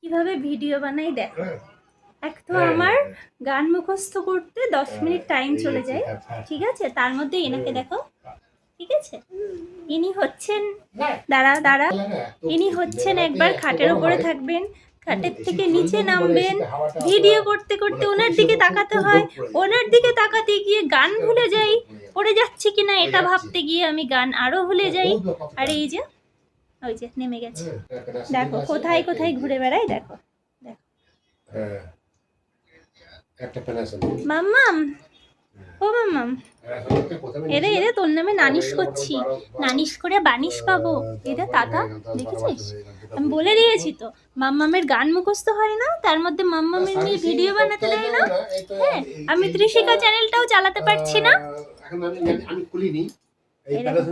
কিভাবে ভিডিও বানাই দেখো। এক তো আমার গান মুখস্থ করতে 10 মিনিট টাইম চলে যায়, ঠিক আছে, তার মধ্যে এনাকে দেখো, ঠিক আছে, ইনি হচ্ছেন দাঁড়া ইনি হচ্ছেন একবার খাটের ওপরে থাকবেন, খাটের থেকে নিচে নামবেন, ভিডিও করতে করতে ওনার দিকে তাকাতে হয়, ওনার দিকে তাকাতে গিয়ে গান ভুলে যাই, পড়ে যাচ্ছি কিনা এটা ভাবতে গিয়ে আমি গান আরো ভুলে যাই। আর এই যে ওই যে নেমে গেছে, দেখো কোথায় কোথায় ঘুরে বেড়াই, দেখো মাম্মাম, ও মাম্মাম, এরে এরে তোর নামে নালিশ করছি, নালিশ করে বানিশ পাবো, এরে তাতা দেখেছিস, আমি বলে দিয়েছি তো মাম্মামের গান মুখস্থ হয় না, তার মধ্যে মাম্মামের নিয়ে ভিডিও বানাতে দেয় না। হ্যাঁ, আমি ত্রিশিকা চ্যানেলটাও চালাতে পারছি না।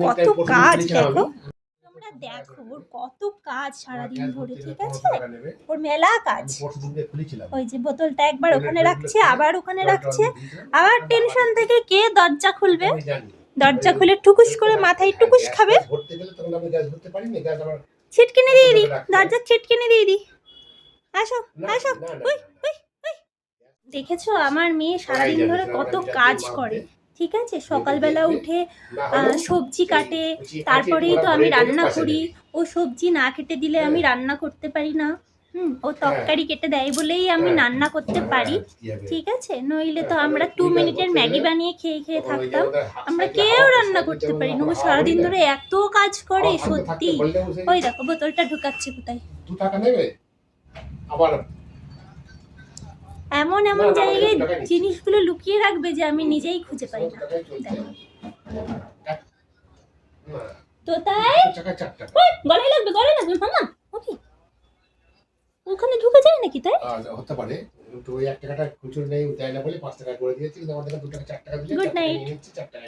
কত কাজ দেখো, তোমরা দেখো ওর কত কাজ সারাদিন ধরে, ঠিক আছে, ওর মেলা কাজ। ওই যে বোতলটা একবার ওখানে রাখছে, আবার ওখানে রাখছে, আবার টেনশন থেকে কে দরজা খুলবে, দরজা খুলে টুকুস করে মাথায় টুকুস খাবে, ছিটকিনি দিয়ে দি, দরজার ছিটকিনি দিয়ে দি, আসো আসো। দেখেছো আমার মেয়ে সারাদিন ধরে কত কাজ করে, ঠিক আছে, সকালবেলা উঠে সবজি কাটে, তারপরেই তো আমি রান্না করি, ও সবজি না কেটে দিলে আমি রান্না করতে পারি না। ও তরকারি কেটে দেয় বলেই আমি রান্না করতে পারি, ঠিক আছে, নইলে তো আমরা 2 মিনিটের ম্যাগি বানিয়ে খেয়ে খেয়ে থাকতাম, আমরা কেউ রান্না করতে পারি না। ও সারাদিন ধরে এত কাজ করে সত্যি। ওই দেখো বোতলটা ঢুকাচ্ছে কোথায়, এমন এমন জায়গায় জিনিসগুলো লুকিয়ে রাখবে যে আমি নিজেই খুঁজে পাই না। তো তাই গলায় লাগবে মামা, ওকে ওখানে ঢুকে যায় নাকি, তাই হতে পারে। তো ওই 1 টাকাটা খুচরো নেই, দেয় না বলে 5 টাকা করে দিয়েছি, কিন্তু আমাদের 2 টাকা 4 টাকা দিলে গুড নাইট। 4 টাকা